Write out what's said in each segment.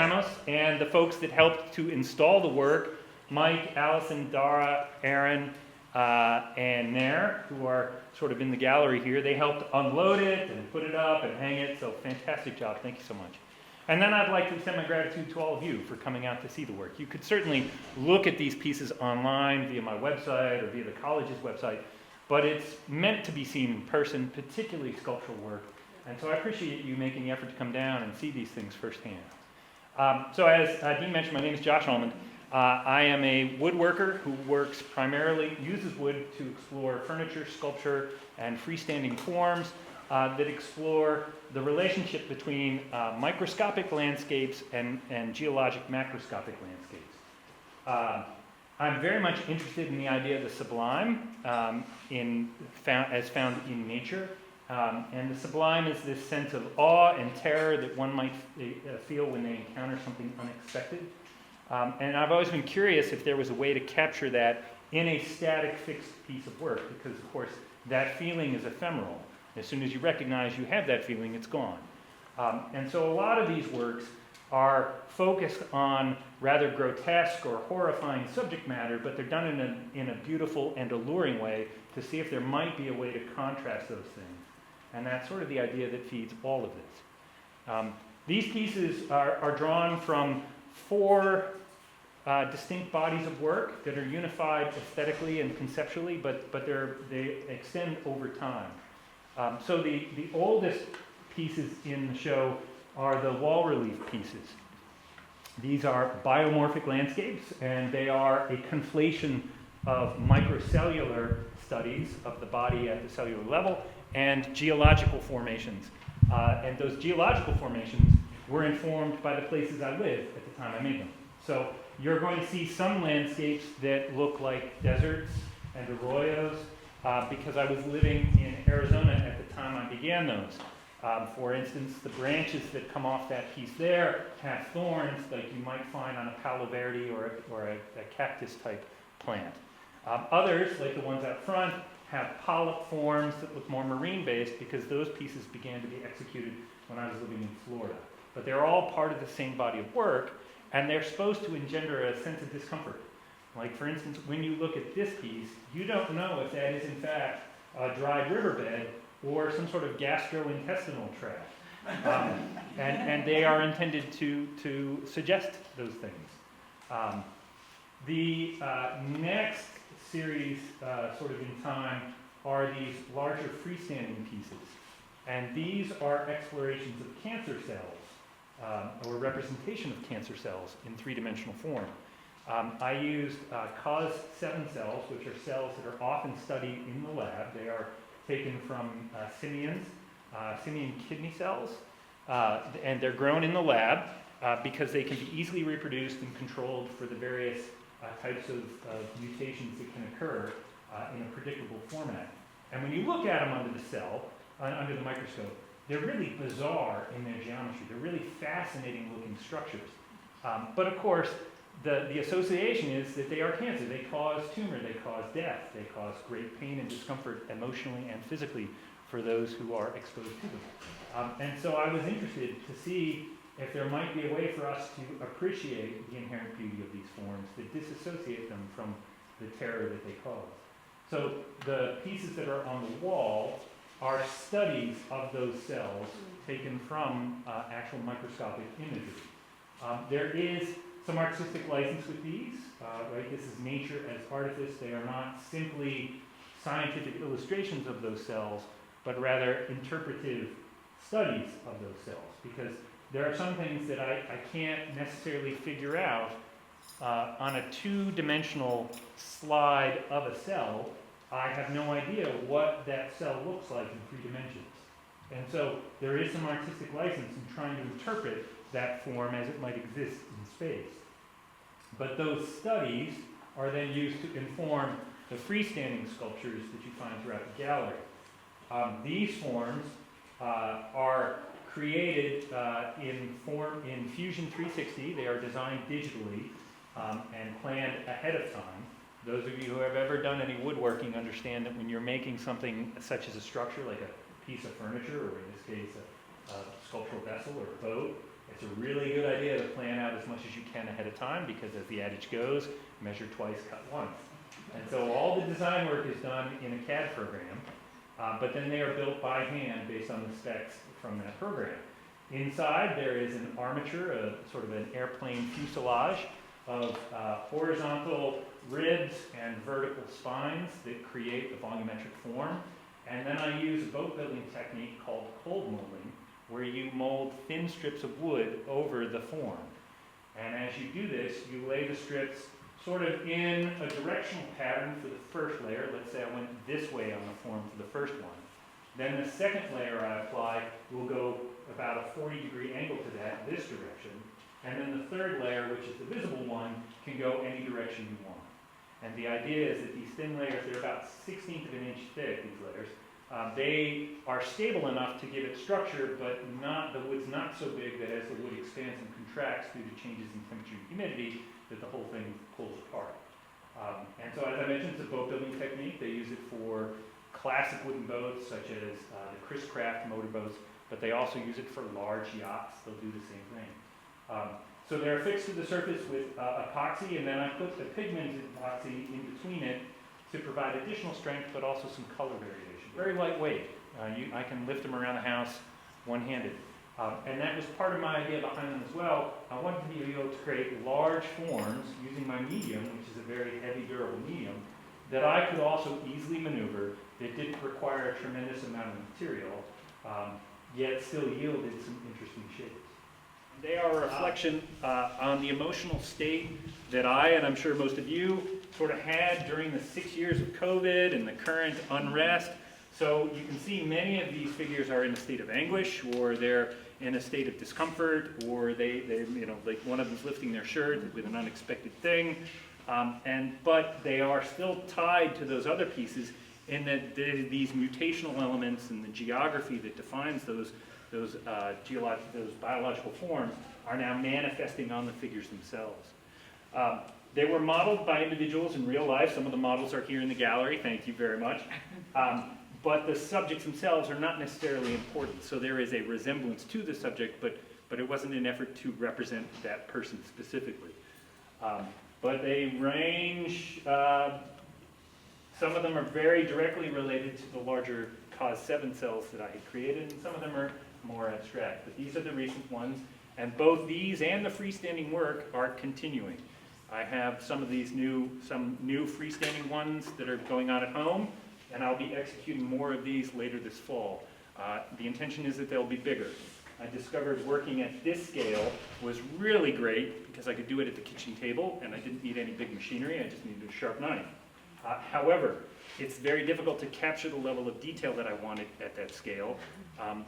Ramos, and the folks that helped to install the work, Mike, Allison, Dara, Aaron, and Nair, who are sort of in the gallery here. They helped unload it and put it up and hang it, so fantastic job. Thank you so much. And then I'd like to extend my gratitude to all of you for coming out to see the work. You could certainly look at these pieces online via my website or via the college's website, but it's meant to be seen in person, particularly sculptural work. And so I appreciate you making the effort to come down and see these things firsthand. So as Dean mentioned, my name is Josh Almond. I am a woodworker who uses wood to explore furniture, sculpture, and freestanding forms that explore the relationship between microscopic landscapes and geologic macroscopic landscapes. I'm very much interested in the idea of the sublime as found in nature. And the sublime is this sense of awe and terror that one might feel when they encounter something unexpected. And I've always been curious if there was a way to capture that in a static, fixed piece of work, because, of course, that feeling is ephemeral. As soon as you recognize you have that feeling, it's gone. And so a lot of these works are focused on rather grotesque or horrifying subject matter, but they're done in a beautiful and alluring way to see if there might be a way to contrast those things. And that's sort of the idea that feeds all of this. These pieces are drawn from 4 distinct bodies of work that are unified aesthetically and conceptually, but they extend over time. So the oldest pieces in the show are the wall relief pieces. These are biomorphic landscapes, and they are a conflation of microcellular studies of the body at the cellular level and geological formations. And those geological formations were informed by the places I lived at the time I made them. So you're going to see some landscapes that look like deserts and arroyos because I was living in Arizona at the time I began those. For instance, the branches that come off that piece there have thorns like you might find on a palo verde or a cactus-type plant. Others, like the ones out front, have polyp forms that look more marine-based because those pieces began to be executed when I was living in Florida. But they're all part of the same body of work, and they're supposed to engender a sense of discomfort. Like, for instance, when you look at this piece, you don't know if that is, in fact, a dried riverbed or some sort of gastrointestinal tract. And they are intended to suggest those things. The next series, sort of in time, are these larger freestanding pieces. And these are explorations of cancer cells, or representation of cancer cells in 3-dimensional form. I used COS7 cells, which are cells that are often studied in the lab. They are taken from simian kidney cells, and they're grown in the lab because they can be easily reproduced and controlled for the various types of mutations that can occur in a predictable format. And when you look at them under the microscope, they're really bizarre in their geometry. They're really fascinating looking structures. But of course, the association is that they are cancer. They cause tumor, they cause death, they cause great pain and discomfort emotionally and physically for those who are exposed to them. And so I was interested to see if there might be a way for us to appreciate the inherent beauty of these forms, to disassociate them from the terror that they cause. So the pieces that are on the wall are studies of those cells taken from actual microscopic imagery. There is some artistic license with these, right? This is nature as artifice. They are not simply scientific illustrations of those cells, but rather interpretive studies of those cells, because there are some things that I can't necessarily figure out on a 2-dimensional slide of a cell. I have no idea what that cell looks like in 3 dimensions. And so there is some artistic license in trying to interpret that form as it might exist in space. But those studies are then used to inform the freestanding sculptures that you find throughout the gallery. These forms are created in Fusion 360. They are designed digitally and planned ahead of time. Those of you who have ever done any woodworking understand that when you're making something such as a structure, like a piece of furniture, or in this case, a sculptural vessel or a boat, It's a really good idea to plan out as much as you can ahead of time because as the adage goes, measure twice, cut once. And so all the design work is done in a CAD program, but then they are built by hand based on the specs from that program. Inside there is an armature, a sort of an airplane fuselage of horizontal ribs and vertical spines that create the volumetric form. And then I use a boat building technique called cold molding, where you mold thin strips of wood over the form. And as you do this, you lay the strips sort of in a directional pattern for the first layer. Let's say I went this way on the form for the first one. Then the second layer I apply will go about a 40-degree angle to that, this direction. And then the third layer, which is the visible one, can go any direction you want. And the idea is that these thin layers, they're about 1/16 of an inch thick, these layers. They are stable enough to give it structure, but the wood's not so big that as the wood expands and contracts due to changes in temperature and humidity, that the whole thing pulls apart. And so as I mentioned, it's a boat building technique. They use it for classic wooden boats, such as the Chris Craft motorboats, but they also use it for large yachts. They'll do the same thing. So they're affixed to the surface with epoxy, and then I put the pigmented epoxy in between it to provide additional strength, but also some color variation. Very lightweight. I can lift them around the house one-handed. And that was part of my idea behind them as well. I wanted to be able to create large forms using my medium, which is a very heavy, durable medium, that I could also easily maneuver, that didn't require a tremendous amount of material, yet still yielded some interesting shapes. They are a reflection on the emotional state that I, and I'm sure most of you, sort of had during the 6 years of COVID and the current unrest. So you can see many of these figures are in a state of anguish, or they're in a state of discomfort, or they like one of them's lifting their shirt with an unexpected thing. But they are still tied to those other pieces in that these mutational elements and the geography that defines those biological forms are now manifesting on the figures themselves. They were modeled by individuals in real life. Some of the models are here in the gallery. Thank you very much. But the subjects themselves are not necessarily important. So there is a resemblance to the subject, but it wasn't an effort to represent that person specifically. But they range, some of them are very directly related to the larger cos7 cells that I had created, and some of them are more abstract. But these are the recent ones, and both these and the freestanding work are continuing. I have some new freestanding ones that are going on at home, and I'll be executing more of these later this fall. The intention is that they'll be bigger. I discovered working at this scale was really great because I could do it at the kitchen table and I didn't need any big machinery, I just needed a sharp knife. However, it's very difficult to capture the level of detail that I wanted at that scale.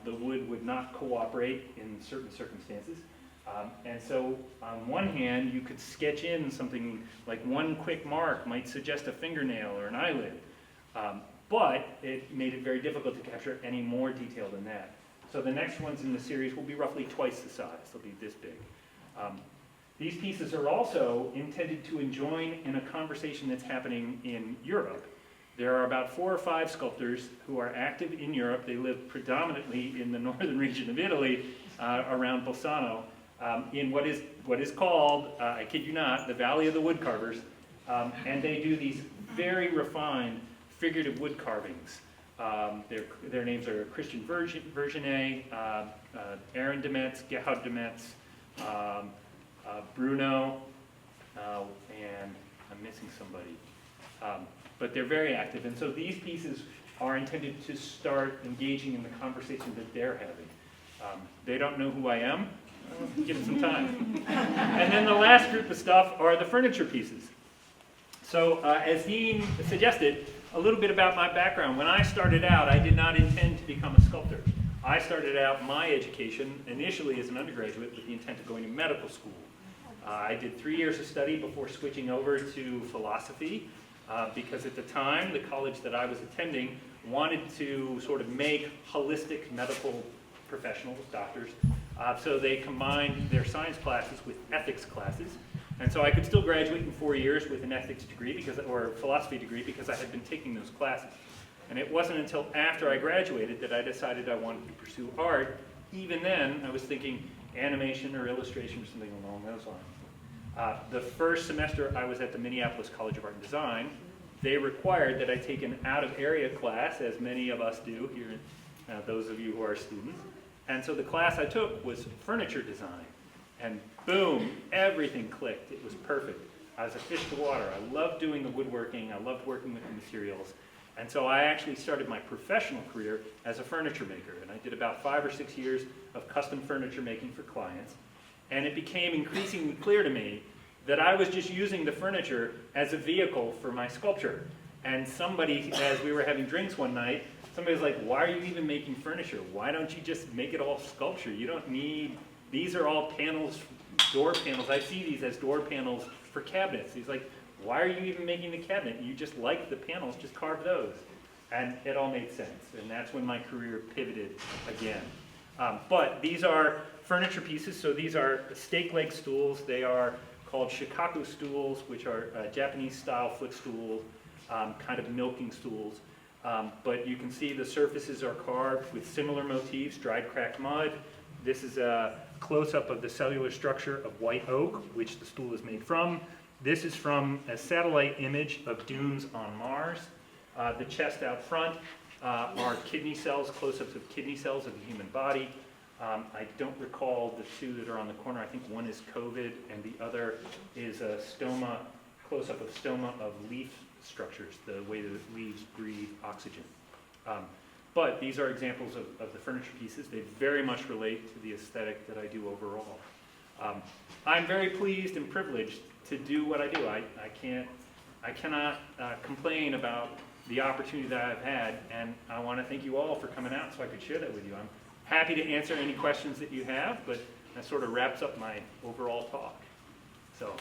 The wood would not cooperate in certain circumstances. And so on one hand, you could sketch in something like one quick mark might suggest a fingernail or an eyelid. But it made it very difficult to capture any more detail than that. So the next ones in the series will be roughly twice the size. They'll be this big. These pieces are also intended to join in a conversation that's happening in Europe. There are about 4 or 5 sculptors who are active in Europe. They live predominantly in the northern region of Italy, around Bolzano, in what is called, I kid you not, the Valley of the Woodcarvers. And they do these very refined figurative wood carvings. Their names are Christian Vergenet, Aaron Demetz, Gerhard Demetz, Bruno, and I'm missing somebody. But they're very active, and so these pieces are intended to start engaging in the conversation that they're having. They don't know who I am. Give them some time. And then the last group of stuff are the furniture pieces. So as Dean suggested, a little bit about my background. When I started out, I did not intend to become a sculptor. I started out my education initially as an undergraduate with the intent of going to medical school. I did 3 years of study before switching over to philosophy because at the time, the college that I was attending wanted to sort of make holistic medical professionals, doctors, so they combined their science classes with ethics classes. And so I could still graduate in 4 years with an ethics degree or philosophy degree because I had been taking those classes. And it wasn't until after I graduated that I decided I wanted to pursue art. Even then, I was thinking, animation or illustration or something along those lines. The first semester I was at the Minneapolis College of Art and Design, they required that I take an out-of-area class, as many of us do here, those of you who are students. And so the class I took was furniture design. And boom, everything clicked. It was perfect. I was a fish to water. I loved doing the woodworking. I loved working with the materials. And so I actually started my professional career as a furniture maker. And I did about 5 or 6 years of custom furniture making for clients. And it became increasingly clear to me that I was just using the furniture as a vehicle for my sculpture. And somebody, as we were having drinks one night, somebody was like, why are you even making furniture? Why don't you just make it all sculpture? You don't need, these are all panels, door panels. I see these as door panels for cabinets. He's like, why are you even making the cabinet? You just like the panels, just carve those. And it all made sense. And that's when my career pivoted again. But these are furniture pieces. So these are steak leg stools. They are called shikaku stools, which are Japanese-style footstools, kind of milking stools. But you can see the surfaces are carved with similar motifs, dried cracked mud. This is a close-up of the cellular structure of white oak, which the stool is made from. This is from a satellite image of dunes on Mars. The chest out front are kidney cells, close-ups of kidney cells of the human body. I don't recall the two that are on the corner. I think one is COVID and the other is a stoma, close-up of stoma of leaf structures, the way that leaves breathe oxygen. But these are examples of the furniture pieces. They very much relate to the aesthetic that I do overall. I'm very pleased and privileged to do what I do. I cannot complain about the opportunity that I've had, and I want to thank you all for coming out so I could share that with you. I'm happy to answer any questions that you have, but that sort of wraps up my overall talk. So.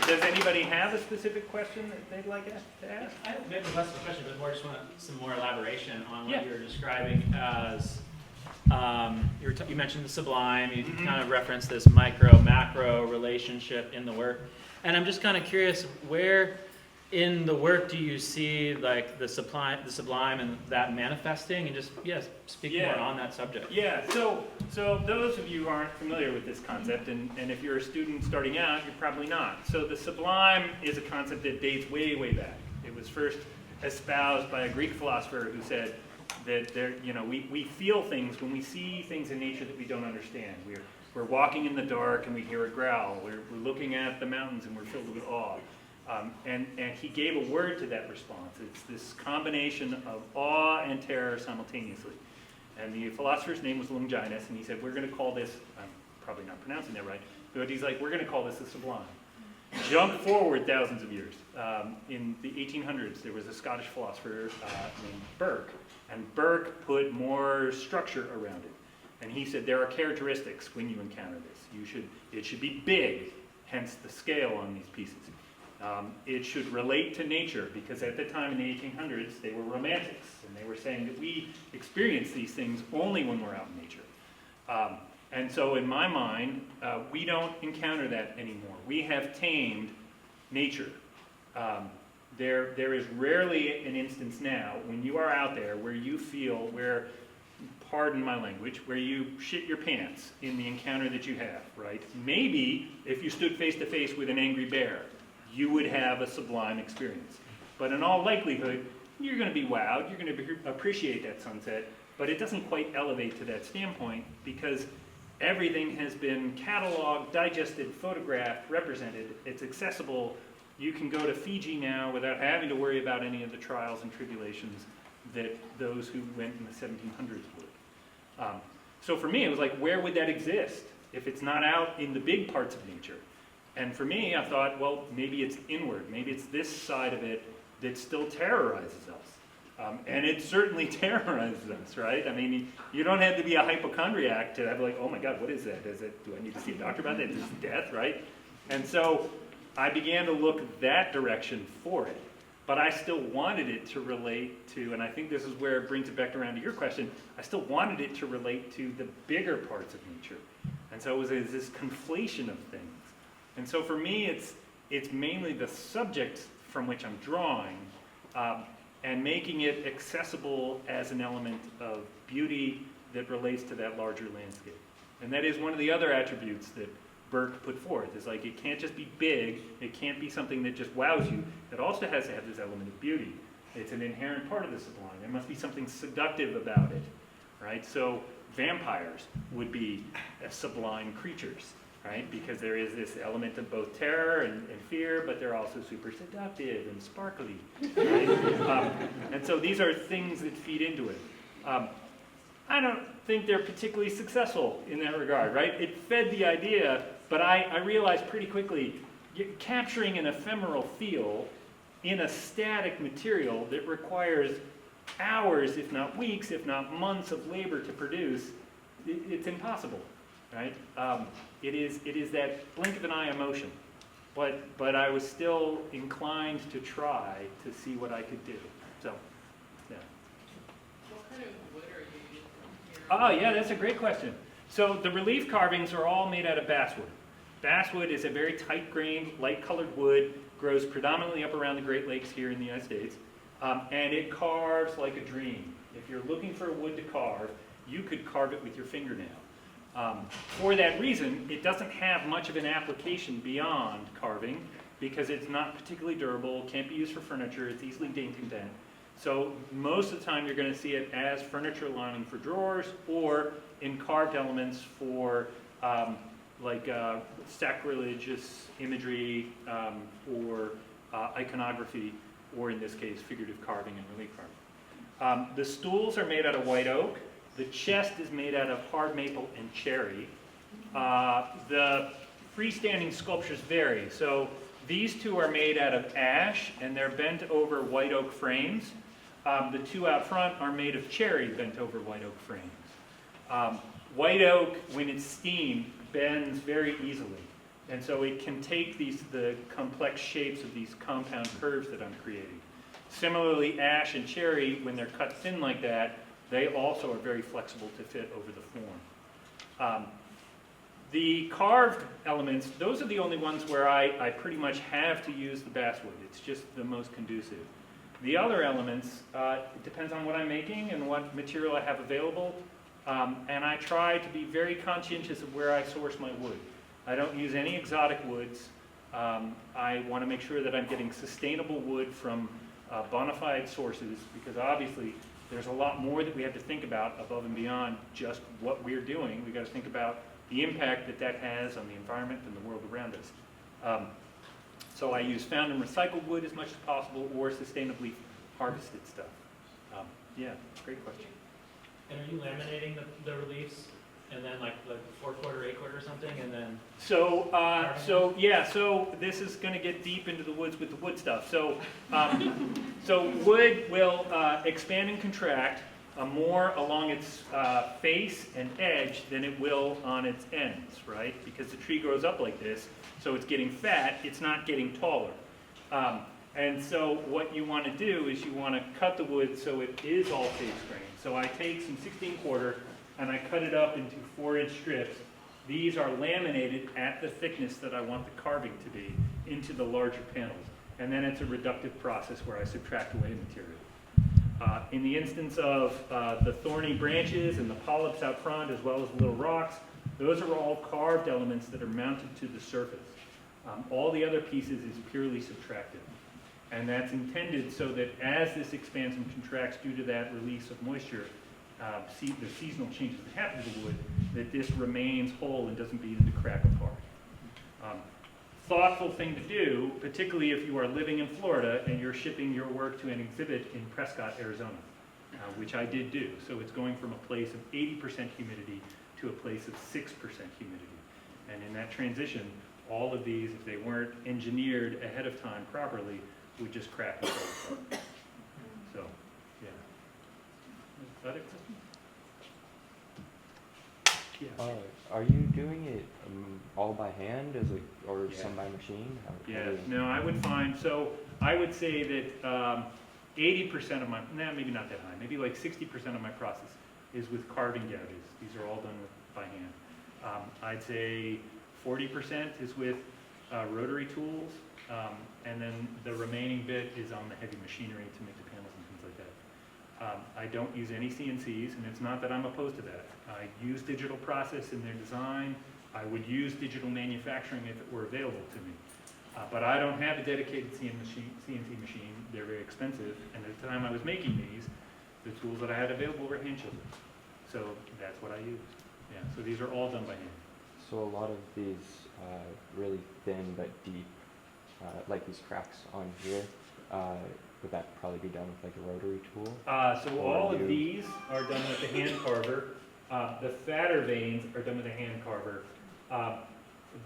Does anybody have a specific question that they'd like to ask? I have maybe less of a question, but more just want some more elaboration on what you were describing as, you mentioned the sublime, you kind of referenced this micro-macro relationship in the work. And I'm just kind of curious, where in the work do you see like the sublime and that manifesting? And just, speak more on that subject. Yeah, so those of you who aren't familiar with this concept, and if you're a student starting out, you're probably not. So the sublime is a concept that dates way, way back. It was first espoused by a Greek philosopher who said that we feel things when we see things in nature that we don't understand. We're walking in the dark and we hear a growl. We're looking at the mountains and we're filled with awe. And he gave a word to that response. It's this combination of awe and terror simultaneously. And the philosopher's name was Longinus, and he said, we're going to call this, I'm probably not pronouncing that right, but he's like, we're going to call this the sublime. Jump forward thousands of years. In the 1800s, there was a Scottish philosopher named Burke, and Burke put more structure around it. And he said, there are characteristics when you encounter this. It should be big, hence the scale on these pieces. It should relate to nature, because at the time in the 1800s, they were romantics, and they were saying that we experience these things only when we're out in nature. And so in my mind, we don't encounter that anymore. We have tamed nature. There is rarely an instance now when you are out there where you feel, pardon my language, where you shit your pants in the encounter that you have, right? Maybe if you stood face to face with an angry bear, you would have a sublime experience. But in all likelihood, you're going to be wowed, you're going to appreciate that sunset, but it doesn't quite elevate to that standpoint because everything has been cataloged, digested, photographed, represented. It's accessible. You can go to Fiji now without having to worry about any of the trials and tribulations that those who went in the 1700s would. So for me, it was like, where would that exist if it's not out in the big parts of nature? And for me, I thought, well, maybe it's inward. Maybe it's this side of it that still terrorizes us. And it certainly terrorizes us, right? I mean, you don't have to be a hypochondriac to have like, oh my God, what is that? Do I need to see a doctor about that? Is this death, right? And so I began to look that direction for it. But I still wanted it to relate to, and I think this is where it brings it back around to your question, I still wanted it to relate to the bigger parts of nature. And so it was this conflation of things. And so for me, it's mainly the subject from which I'm drawing. and making it accessible as an element of beauty that relates to that larger landscape. And that is one of the other attributes that Burke put forth, is like, it can't just be big, it can't be something that just wows you, it also has to have this element of beauty. It's an inherent part of the sublime. There must be something seductive about it, right? So vampires would be sublime creatures, right? Because there is this element of both terror and fear, but they're also super seductive and sparkly, right? And so these are things that feed into it. I don't think they're particularly successful in that regard, right? It fed the idea, but I realized pretty quickly, capturing an ephemeral feel in a static material that requires hours, if not weeks, if not months of labor to produce, it's impossible, right? It is that blink of an eye emotion, but I was still inclined to try to see what I could do. So, yeah. What kind of wood are you using here? Oh, yeah, that's a great question. So the relief carvings are all made out of basswood. Basswood is a very tight-grained, light-colored wood, grows predominantly up around the Great Lakes here in the United States, and it carves like a dream. If you're looking for a wood to carve, you could carve it with your fingernail. For that reason, it doesn't have much of an application beyond carving, because it's not particularly durable, can't be used for furniture, it's easily dink and dent. So most of the time you're going to see it as furniture lining for drawers, or in carved elements for sacrilegious imagery, or iconography, or in this case, figurative carving and relief carving. The stools are made out of white oak. The chest is made out of hard maple and cherry. The freestanding sculptures vary. So these two are made out of ash, and they're bent over white oak frames. The two out front are made of cherry bent over white oak frames. White oak, when it's steamed, bends very easily. And so it can take the complex shapes of these compound curves that I'm creating. Similarly, ash and cherry, when they're cut thin like that, they also are very flexible to fit over the form. The carved elements, those are the only ones where I pretty much have to use the basswood. It's just the most conducive. The other elements, it depends on what I'm making and what material I have available. And I try to be very conscientious of where I source my wood. I don't use any exotic woods. I want to make sure that I'm getting sustainable wood from bona fide sources, because obviously there's a lot more that we have to think about above and beyond just what we're doing. We've got to think about the impact that that has on the environment and the world around us. So I use found and recycled wood as much as possible, or sustainably harvested stuff. Yeah, great question. And are you laminating the reliefs, and then like the 4/4, 8/4 or something, and then? So this is going to get deep into the woods with the wood stuff. So wood will expand and contract more along its face and edge than it will on its ends, right? Because the tree grows up like this, so it's getting fat, it's not getting taller. And so what you want to do is you want to cut the wood so it is all face grain. So I take some 16/4 and I cut it up into 4-inch strips. These are laminated at the thickness that I want the carving to be into the larger panels. And then it's a reductive process where I subtract away material. In the instance of the thorny branches and the polyps out front, as well as little rocks, those are all carved elements that are mounted to the surface. All the other pieces is purely subtractive. And that's intended so that as this expands and contracts due to that release of moisture, the seasonal changes that happen to the wood, that this remains whole and doesn't begin to crack apart. Thoughtful thing to do, particularly if you are living in Florida and you're shipping your work to an exhibit in Prescott, Arizona, which I did do. So it's going from a place of 80% humidity to a place of 6% humidity. And in that transition, all of these, if they weren't engineered ahead of time properly, would just crack and fall apart. So, yeah. Other questions? Yeah. Are you doing it all by hand, or Yeah. some by machine? Yeah, no, I would find, so I would say that 80% of my, maybe not that high, maybe like 60% of my process is with carving gouges. These are all done by hand. I'd say 40% is with rotary tools, and then the remaining bit is on the heavy machinery to make the panels and I don't use any CNCs, and it's not that I'm opposed to that. I use digital process in their design. I would use digital manufacturing if it were available to me. But I don't have a dedicated CNC machine. They're very expensive, and at the time I was making these, the tools that I had available were hand chisels. So that's what I used. Yeah, so these are all done by hand. So a lot of these really thin but deep, like these cracks on here, would that probably be done with like a rotary tool? So all of these are done with the hand carver. The fatter veins are done with a hand carver.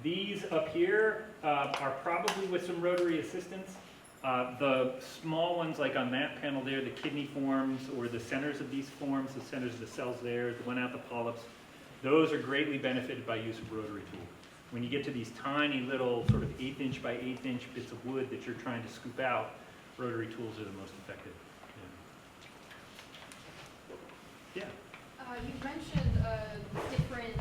These up here are probably with some rotary assistance. The small ones, like on that panel there, the kidney forms or the centers of these forms, the centers of the cells there, the one out the polyps, those are greatly benefited by use of rotary tool. When you get to these tiny little sort of 1/8 inch by 1/8 inch bits of wood that you're trying to scoop out, rotary tools are the most effective. Yeah. You mentioned different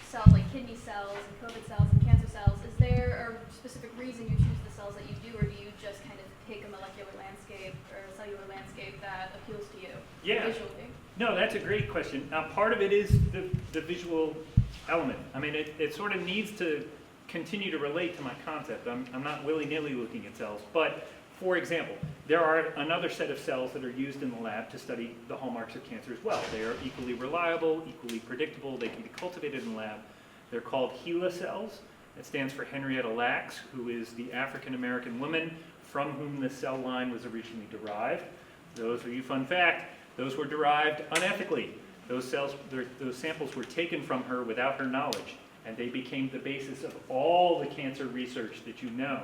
cells, like kidney cells and COVID cells and cancer cells. Is there a specific reason you choose the cells that you do, or do you just kind of pick a molecular landscape or a cellular landscape that appeals to you visually? No, that's a great question. Part of it is the visual element. I mean, it sort of needs to continue to relate to my concept. I'm not willy-nilly looking at cells, but for example, there are another set of cells that are used in the lab to study the hallmarks of cancer as well. They are equally reliable, equally predictable. They can be cultivated in the lab. They're called HeLa cells. It stands for Henrietta Lacks, who is the African-American woman from whom the cell line was originally derived. Those are you fun fact, those were derived unethically. Those samples were taken from her without her knowledge, and they became the basis of all the cancer research that you know.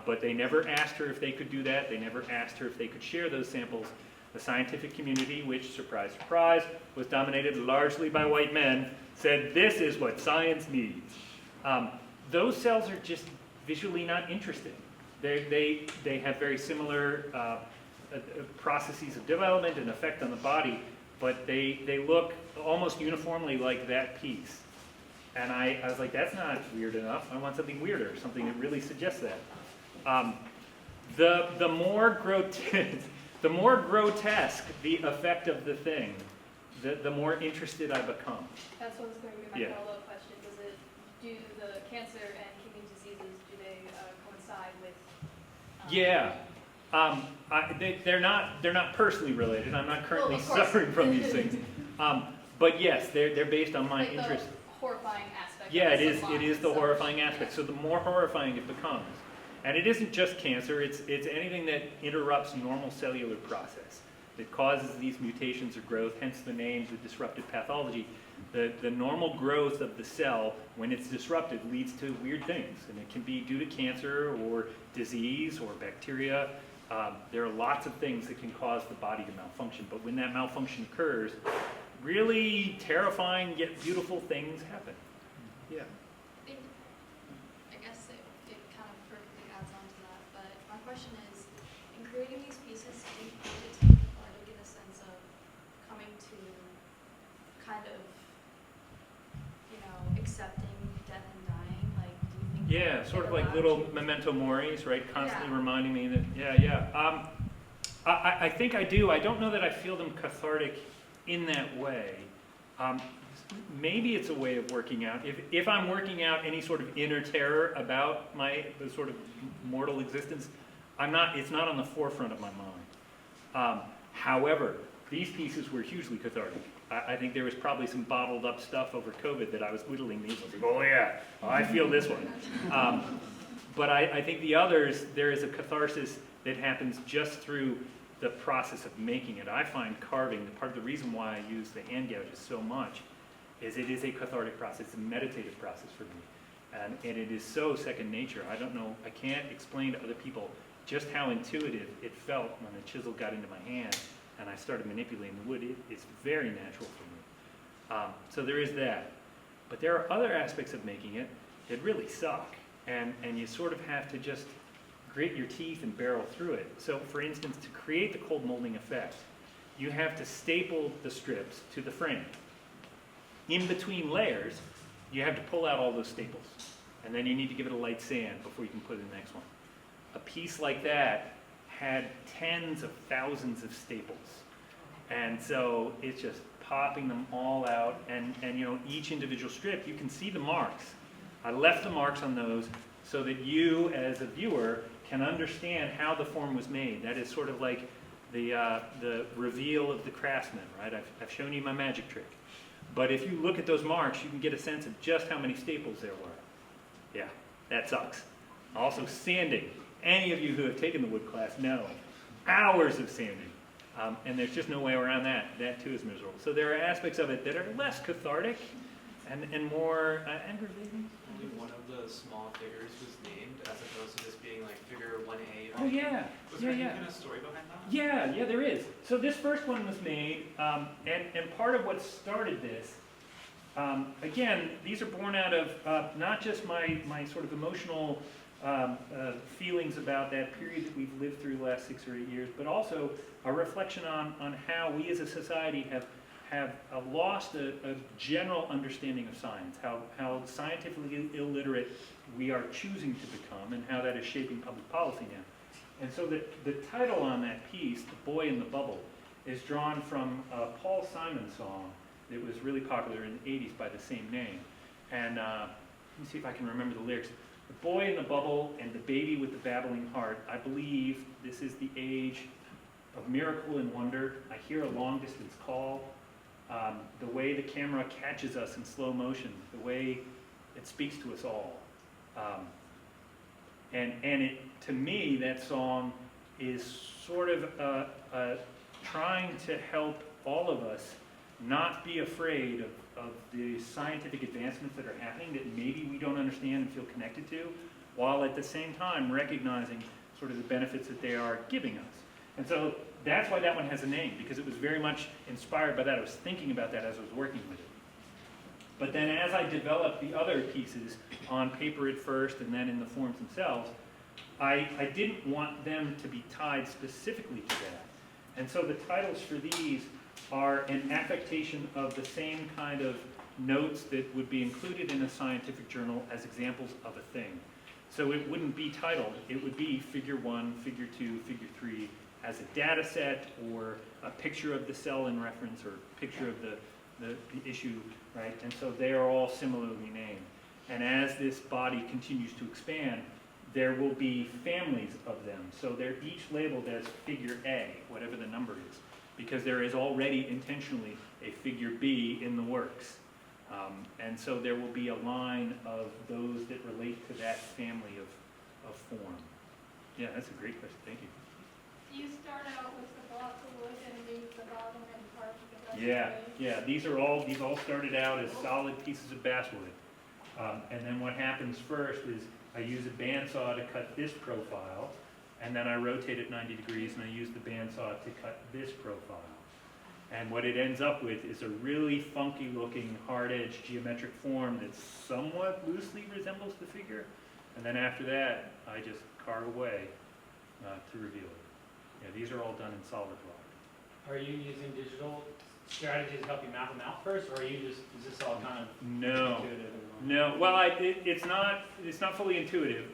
But they never asked her if they could do that. They never asked her if they could share those samples. The scientific community, which, surprise, surprise, was dominated largely by white men, said this is what science needs. Those cells are just visually not interesting. They have very similar processes of development and effect on the body, but they look almost uniformly like that piece. And I was like, that's not weird enough. I want something weirder, something that really suggests that. The more grotesque the effect of the thing, the more interested I become. That's what was going to be my Yeah. follow-up question. Do the cancer and kidney diseases, do they coincide with? Yeah. They're not personally related. I'm not currently Well, of course. suffering from these things. But yes, they're based on my Like interest. the horrifying aspect. Yeah, of it is sublime, the so- horrifying aspect. yeah. So the more horrifying it becomes. And it isn't just cancer, it's anything that interrupts normal cellular process, that causes these mutations or growth, hence the name, the disrupted pathology. The normal growth of the cell, when it's disrupted, leads to weird things. And it can be due to cancer or disease or bacteria. There are lots of things that can cause the body to malfunction. But when that malfunction occurs, really terrifying yet beautiful things happen. Yeah. I guess it kind of perfectly adds on to that, but my question is, in creating these pieces, do you find it take or to get a sense of coming to kind of, accepting death and dying? Like, do you think Yeah, that sort it of like allows little you- memento moris, right? Constantly Yeah. reminding me that, yeah. I think I do. I don't know that I feel them cathartic in that way. Maybe it's a way of working out. If I'm working out any sort of inner terror about the sort of mortal existence, it's not on the forefront of my mind. However, these pieces were hugely cathartic. I think there was probably some bottled up stuff over COVID that I was whittling these. I was like, oh yeah, I feel this one. But I think the others, there is a catharsis that happens just through the process of making it. I find carving, part of the reason why I use the hand gouges so much, is it is a cathartic process, it's a meditative process for me. And it is so second nature. I don't know, I can't explain to other people just how intuitive it felt when the chisel got into my hand and I started manipulating the wood. It's very natural for me. So there is that. But there are other aspects of making it that really suck. And you sort of have to just grit your teeth and barrel through it. So for instance, to create the cold molding effect, you have to staple the strips to the frame. In between layers, you have to pull out all those staples. And then you need to give it a light sand before you can put in the next one. A piece like that had tens of thousands of staples. And so it's just popping them all out, and you know, each individual strip, you can see the marks. I left the marks on those so that you, as a viewer, can understand how the form was made. That is sort of like the reveal of the craftsman, right? I've shown you my magic trick. But if you look at those marks, you can get a sense of just how many staples there were. Yeah, that sucks. Also, sanding. Any of you who have taken the wood class know. Hours of sanding. And there's just no way around that. That too is miserable. So there are aspects of it that are less cathartic and more aggravating. Only one of the small figures was named as opposed to just being like figure 1A. Oh yeah, Was yeah, there yeah. even a story behind that? Yeah, there is. So this first one was made, and part of what started this, again, these are born out of not just my sort of emotional feelings about that period that we've lived through the last 6 or 8 years, but also a reflection on how we as a society have lost a general understanding of science, how scientifically illiterate we are choosing to become, and how that is shaping public policy now. And so the title on that piece, The Boy in the Bubble, is drawn from a Paul Simon song that was really popular in the 80s by the same name. And let me see if I can remember the lyrics. The boy in the bubble and the baby with the babbling heart. I believe this is the age of miracle and wonder. I hear a long distance call. The way the camera catches us in slow motion, the way it speaks to us all. And it, to me, that song is sort of trying to help all of us not be afraid of the scientific advancements that are happening that maybe we don't understand and feel connected to, while at the same time recognizing sort of the benefits that they are giving us. And so that's why that one has a name, because it was very much inspired by that. I was thinking about that as I was working with it. But then as I developed the other pieces on paper at first and then in the forms themselves, I didn't want them to be tied specifically to that. And so the titles for these are an affectation of the same kind of notes that would be included in a scientific journal as examples of a thing. So it wouldn't be titled, it would be figure 1, figure 2, figure 3 as a data set, or a picture of the cell in reference, or a picture of the issue, right? And so they are all similarly named. And as this body continues to expand, there will be families of them. So they're each labeled as figure A, whatever the number is, because there is already intentionally a figure B in the works. And so there will be a line of those that relate to that family of form. Yeah, that's a great question. Thank you. Do you start out with the block of wood and leave the bottom and part of the rest Yeah. These all started out as solid pieces of basswood. And then what happens first is I use a bandsaw to cut this profile, and then I rotate it 90 degrees, and I use the bandsaw to cut this profile. And what it ends up with is a really funky looking hard-edged geometric form that somewhat loosely resembles the figure. And then after that, I just carve away to reveal it. Yeah, these are all done in solid rock. Are you using digital strategies to help you map them out first, or are you just, is this all kind of No. intuitive? No, well, it's not fully intuitive.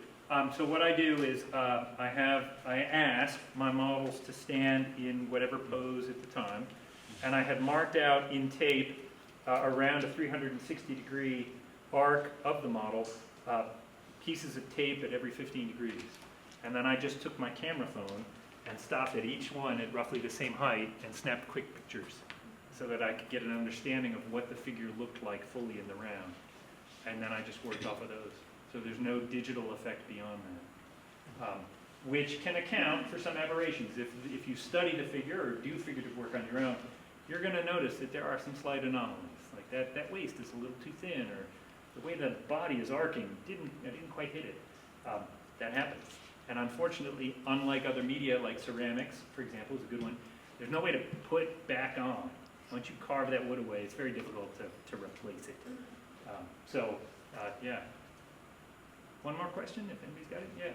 So what I do is I ask my models to stand in whatever pose at the time, and I had marked out in tape around a 360-degree arc of the model, pieces of tape at every 15 degrees. And then I just took my camera phone and stopped at each one at roughly the same height and snapped quick pictures so that I could get an understanding of what the figure looked like fully in the round. And then I just worked off of those. So there's no digital effect beyond that, which can account for some aberrations. If you study the figure or do figurative work on your own, you're going to notice that there are some slight anomalies. Like that waist is a little too thin, or the way the body is arcing I didn't quite hit it. That happens. And unfortunately, unlike other media like ceramics, for example, is a good one, there's no way to put back on. Once you carve that wood away, it's very difficult to replace it. Yeah. One more question, if anybody's got it? Yeah.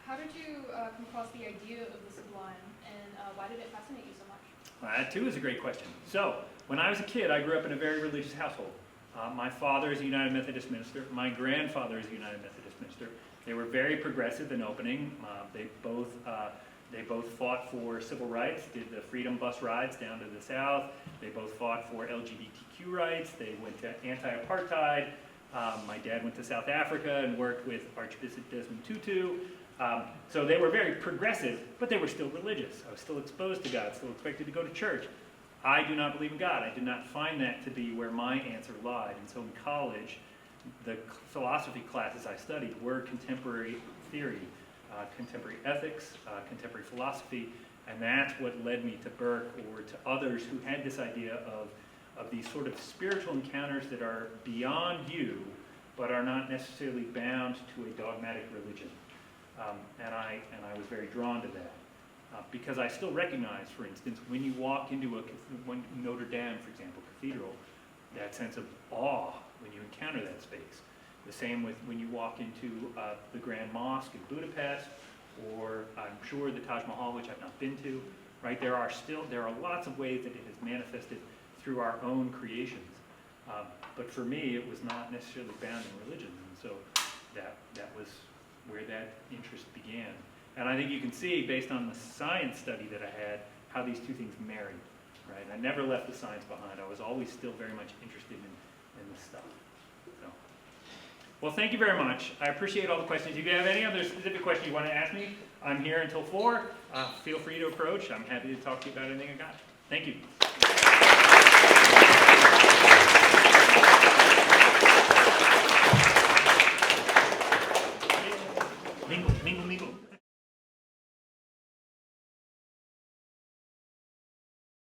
How did you come across the idea of the sublime, and why did it fascinate you so much? That too is a great question. So, when I was a kid, I grew up in a very religious household. My father is a United Methodist minister. My grandfather is a United Methodist minister. They were very progressive and opening. They both They both fought for civil rights, did the freedom bus rides down to the South. They both fought for LGBTQ rights. They went to anti-apartheid. My dad went to South Africa and worked with Archbishop Desmond Tutu. So they were very progressive, but they were still religious. I was still exposed to God, still expected to go to church. I do not believe in God. I did not find that to be where my answer lied. And so in college, the philosophy classes I studied were contemporary theory, contemporary ethics, contemporary philosophy, and that's what led me to Burke or to others who had this idea of these sort of spiritual encounters that are beyond you, but are not necessarily bound to a dogmatic religion. And I was very drawn to that. Because I still recognize, for instance, when you walk into Notre Dame, for example, cathedral, that sense of awe when you encounter that space. The same with when you walk into the Grand Mosque in Budapest, or I'm sure the Taj Mahal, which I've not been to, right? There are lots of ways that it has manifested through our own creations. But for me, it was not necessarily bound in religion, and so that was where that interest began. And I think you can see, based on the science study that I had, how these two things married, right? I never left the science behind. I was always still very much interested in this stuff. So, well, thank you very much. I appreciate all the questions. If you have any other specific questions you want to ask me, I'm here until 4. Feel free to approach. I'm happy to talk to you about anything I got. Thank you.